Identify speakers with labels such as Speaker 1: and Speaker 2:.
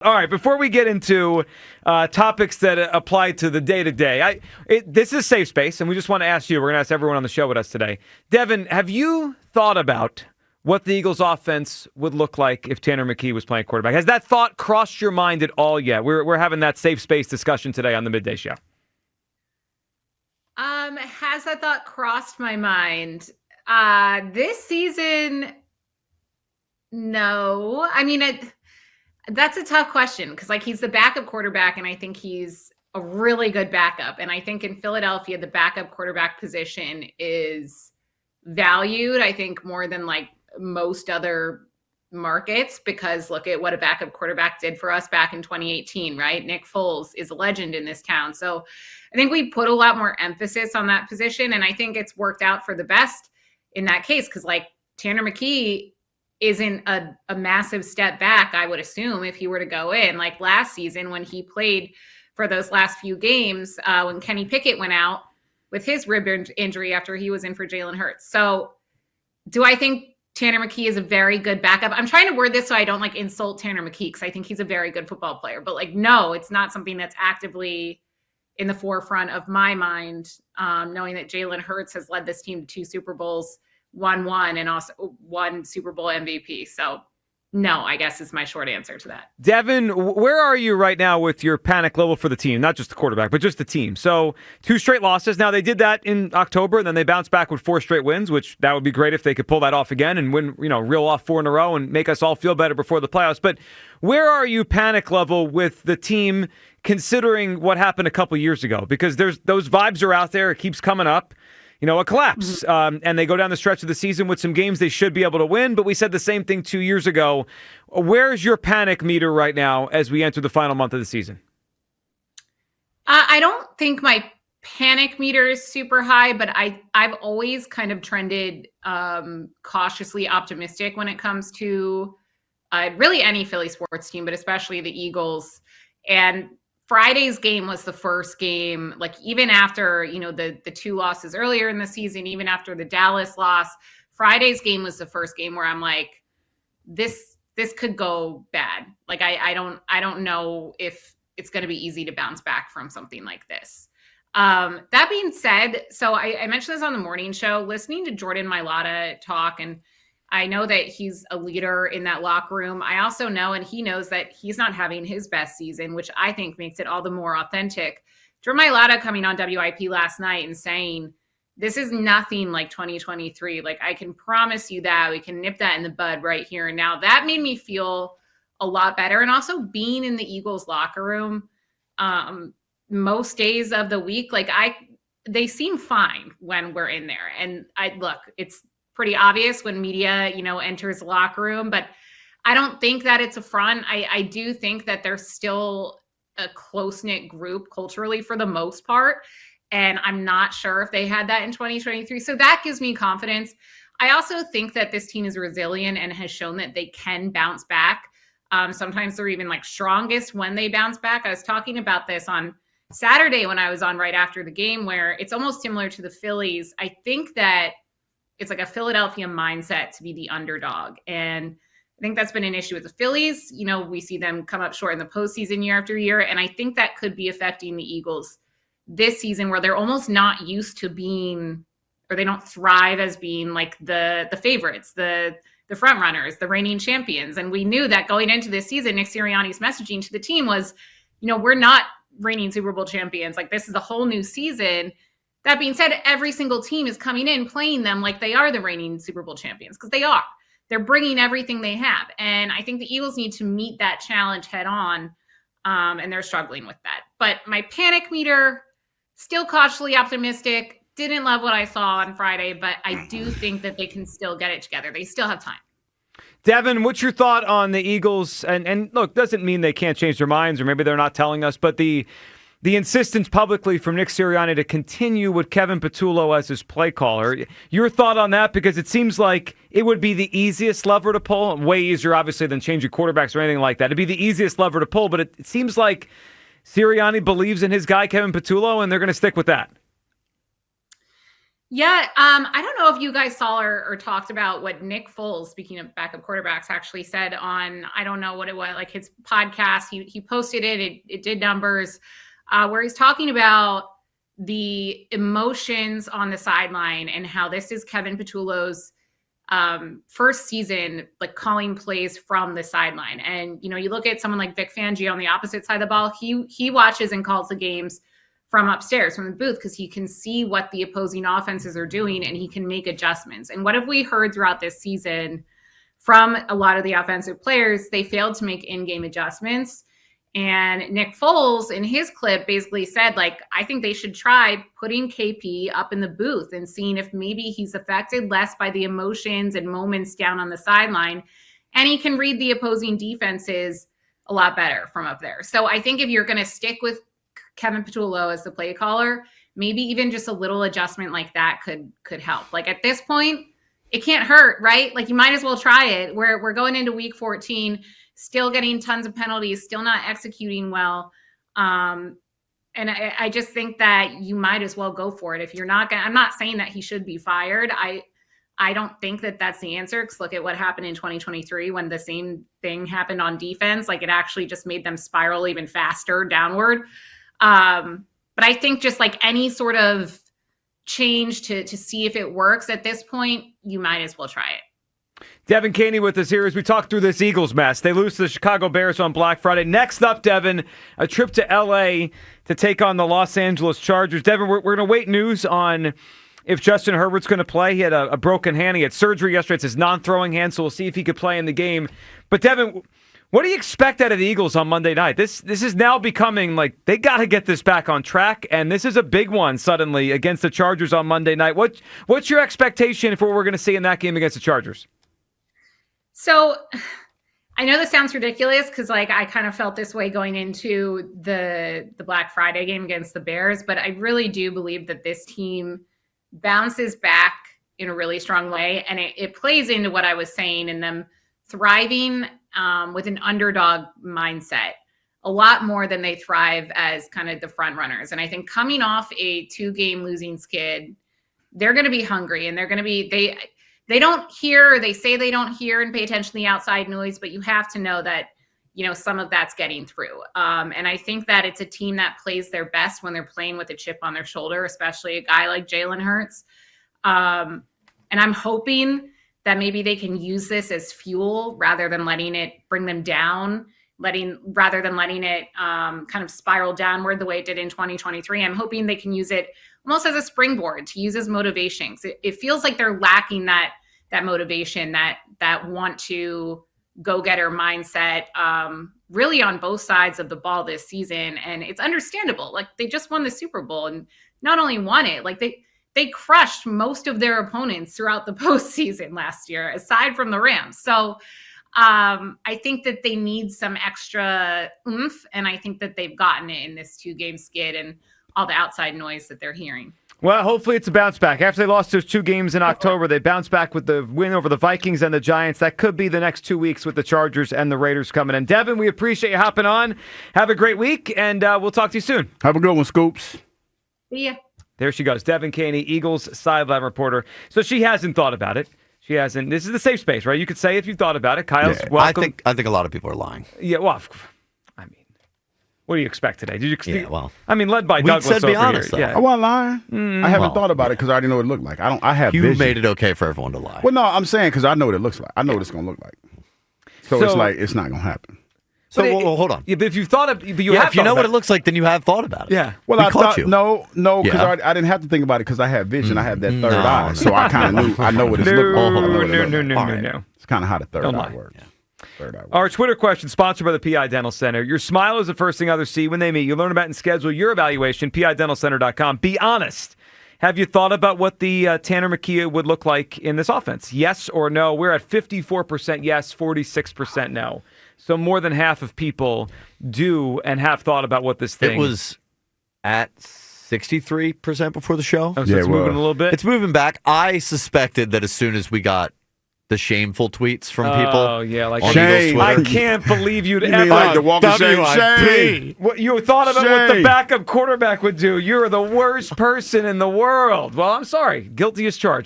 Speaker 1: All right, before we get into topics that apply to the day-to-day, this is safe space, and we just want to ask you, we're going to ask everyone on the show with us today. Devin, have you thought about what the Eagles' offense would look like if Tanner McKee was playing quarterback? Has that thought crossed your mind at all yet? We're having that safe space discussion today on the Midday Show.
Speaker 2: Has that thought crossed my mind? This season, no. I mean, that's a tough question because, he's the backup quarterback, and I think he's a really good backup. And I think in Philadelphia, the backup quarterback position is valued, I think, more than most other markets, because look at what a backup quarterback did for us back in 2018, right? Nick Foles is a legend in this town. So I think we put a lot more emphasis on that position, and I think it's worked out for the best in that case because, Tanner McKee isn't a massive step back, I would assume, if he were to go in. Last season when he played for those last few games, when Kenny Pickett went out with his rib injury after he was in for Jalen Hurts. So do I think Tanner McKee is a very good backup? I'm trying to word this so I don't insult Tanner McKee because I think he's a very good football player. But no, it's not something that's actively in the forefront of my mind, knowing that Jalen Hurts has led this team to 2 Super Bowls, won one, and also 1 Super Bowl MVP. So no, I guess is my short answer to that.
Speaker 1: Devin, where are you right now with your panic level for the team? Not just the quarterback, but just the team. So 2 straight losses. Now, they did that in October, and then they bounced back with 4 straight wins, which that would be great if they could pull that off again and win, reel off 4 in a row and make us all feel better before the playoffs. But where are you panic level with the team considering what happened a couple years ago? Because those vibes are out there. It keeps coming up. A collapse. And they go down the stretch of the season with some games they should be able to win, but we said the same thing 2 years ago. Where's your panic meter right now as we enter the final month of the season?
Speaker 2: I don't think my panic meter is super high, but I've always kind of trended cautiously optimistic when it comes to really any Philly sports team, but especially the Eagles. And Friday's game was the first game, even after, the 2 losses earlier in the season, even after the Dallas loss, Friday's game was the first game where I'm like, this could go bad. I don't know if it's going to be easy to bounce back from something like this. That being said, so I mentioned this on the morning show, listening to Jordan Mailata talk, and I know that he's a leader in that locker room. I also know, and he knows, that he's not having his best season, which I think makes it all the more authentic. Jordan Mailata coming on WIP last night and saying, this is nothing like 2023. I can promise you that. We can nip that in the bud right here and now. That made me feel a lot better. And also being in the Eagles locker room most days of the week, they seem fine when we're in there. And it's pretty obvious when media, enters the locker room, but I don't think that it's a front. I do think that they're still a close-knit group culturally for the most part. And I'm not sure if they had that in 2023. So that gives me confidence. I also think that this team is resilient and has shown that they can bounce back. Sometimes they're even strongest when they bounce back. I was talking about this on Saturday when I was on right after the game, where it's almost similar to the Phillies. I think that it's a Philadelphia mindset to be the underdog. And I think that's been an issue with the Phillies. We see them come up short in the postseason year after year. And I think that could be affecting the Eagles this season, where they're almost not used to being, or they don't thrive as being the favorites, the front runners, the reigning champions. And we knew that going into this season, Nick Sirianni's messaging to the team was, we're not reigning Super Bowl champions. This is a whole new season. That being said, every single team is coming in playing them like they are the reigning Super Bowl champions, because they are. They're bringing everything they have. And I think the Eagles need to meet that challenge head on, and they're struggling with that. But my panic meter, still cautiously optimistic. Didn't love what I saw on Friday, but I do think that they can still get it together. They still have time.
Speaker 1: Devin, what's your thought on the Eagles? And look, doesn't mean they can't change their minds, or maybe they're not telling us, but the insistence publicly from Nick Sirianni to continue with Kevin Patullo as his play caller. Your thought on that? Because it seems like it would be the easiest lever to pull. Way easier, obviously, than changing quarterbacks or anything like that. It'd be the easiest lever to pull, but it seems like Sirianni believes in his guy, Kevin Patullo, and they're going to stick with that.
Speaker 2: Yeah, I don't know if you guys saw or talked about what Nick Foles, speaking of backup quarterbacks, actually said on, I don't know what it was, like his podcast. He posted it did numbers, where he's talking about the emotions on the sideline and how this is Kevin Patullo's first season, like calling plays from the sideline. And you look at someone like Vic Fangio on the opposite side of the ball. He watches and calls the games from upstairs, from the booth, because he can see what the opposing offenses are doing and he can make adjustments. And what have we heard throughout this season from a lot of the offensive players? They failed to make in-game adjustments. And Nick Foles in his clip basically said, like, I think they should try putting KP up in the booth and seeing if maybe he's affected less by the emotions and moments down on the sideline. And he can read the opposing defenses a lot better from up there. So I think if you're going to stick with Kevin Patullo as the play caller, maybe even just a little adjustment like that could help. Like at this point, it can't hurt, right? Like you might as well try it. We're going into week 14, still getting tons of penalties, still not executing well. And I just think that you might as well go for it. If you're not I'm not saying that he should be fired. I don't think that that's the answer, because look at what happened in 2023 when the same thing happened on defense. Like it actually just made them spiral even faster downward. But I think just like any sort of change to see if it works at this point, you might as well try it.
Speaker 1: Devan Kaney with us here as we talk through this Eagles mess. They lose to the Chicago Bears on Black Friday. Next up, Devan, a trip to L.A. to take on the Los Angeles Chargers. Devan, we're going to wait news on if Justin Herbert's going to play. He had a broken hand. He had surgery yesterday. It's his non-throwing hand, so we'll see if he could play in the game. But Devan, what do you expect out of the Eagles on Monday night? This is now becoming like they got to get this back on track, and this is a big one suddenly against the Chargers on Monday night. What's your expectation for what we're going to see in that game against the Chargers?
Speaker 2: So I know this sounds ridiculous because like I kind of felt this way going into the Black Friday game against the Bears, but I really do believe that this team bounces back in a really strong way, and it plays into what I was saying in them thriving with an underdog mindset a lot more than they thrive as kind of the front runners. And I think coming off a 2-game losing skid, they're going to be hungry, and they're going to be, they don't hear, they say they don't hear and pay attention to the outside noise, but you have to know that, some of that's getting through. And I think that it's a team that plays their best when they're playing with a chip on their shoulder, especially a guy like Jalen Hurts. And I'm hoping that maybe they can use this as fuel rather than letting it bring them down, rather than letting it kind of spiral downward the way it did in 2023. I'm hoping they can use it almost as a springboard to use as motivation. It feels like they're lacking that motivation, that want to go-getter mindset, really on both sides of the ball this season. And it's understandable. Like they just won the Super Bowl, and not only won it, like they crushed most of their opponents throughout the postseason last year, aside from the Rams. So I think that they need some extra oomph, and I think that they've gotten it in this 2-game skid and all the outside noise that they're hearing.
Speaker 1: Well, hopefully it's a bounce back. After they lost those 2 games in October, they bounced back with the win over the Vikings and the Giants. That could be the next 2 weeks with the Chargers and the Raiders coming in. Devan, we appreciate you hopping on. Have a great week, and we'll talk to you soon.
Speaker 3: Have a good one, Scoops.
Speaker 2: See ya.
Speaker 1: There she goes, Devan Kaney, Eagles sideline reporter. So she hasn't thought about it. She hasn't. This is the safe space, right? You could say if you thought about it. Kyle's welcome.
Speaker 4: I think a lot of people are lying.
Speaker 1: Yeah, well, I mean, what do you expect today? Did you?
Speaker 4: Well,
Speaker 1: I mean, led by
Speaker 4: we
Speaker 1: Douglas
Speaker 4: said be
Speaker 1: over
Speaker 4: honest,
Speaker 1: here.
Speaker 4: though.
Speaker 1: Yeah.
Speaker 3: I wasn't lying. I haven't thought about it because I already know what it looked like. I have
Speaker 4: you
Speaker 3: vision.
Speaker 4: made it okay for everyone to lie.
Speaker 3: Well, no, I'm saying because I know what it looks like. I know what it's going to look like. So it's like it's not going to happen.
Speaker 4: So well, hold on.
Speaker 1: Yeah, but if you thought of, but you
Speaker 4: Yeah,
Speaker 1: have
Speaker 4: if you know what it
Speaker 1: about
Speaker 4: looks like, then you have thought about it.
Speaker 1: Yeah.
Speaker 3: Well,
Speaker 4: We
Speaker 3: I
Speaker 4: caught
Speaker 3: thought
Speaker 4: you.
Speaker 3: no, because
Speaker 4: Yeah.
Speaker 3: I didn't have to think about it because I have vision. I have that third
Speaker 4: No.
Speaker 3: eye, so I kind of knew. I know what it's looking like.
Speaker 1: No.
Speaker 3: It's kind of how the third
Speaker 1: Don't
Speaker 3: eye
Speaker 1: lie.
Speaker 3: works. Third eye works.
Speaker 1: Our Twitter question, sponsored by the PI Dental Center. Your smile is the first thing others see when they meet. You learn about and schedule your evaluation, PIDentalCenter.com. Be honest. Have you thought about what the Tanner McKee would look like in this offense? Yes or no? We're at 54% yes, 46% no. So more than half of people do and have thought about what this thing...
Speaker 4: It was at 63% before the show.
Speaker 1: Oh, so it's moving a little bit?
Speaker 4: It's moving back. I suspected that as soon as we got the shameful tweets from people.
Speaker 1: Oh yeah, like
Speaker 4: on
Speaker 3: Shame.
Speaker 4: Eagles
Speaker 1: I
Speaker 4: Twitter.
Speaker 1: can't believe you'd
Speaker 3: You
Speaker 1: ever.
Speaker 3: mean like the walk of shame? Shame.
Speaker 1: What you thought about what the
Speaker 3: Shame.
Speaker 1: backup quarterback would do? You're the worst person in the world. Well, I'm sorry. Guilty as charged.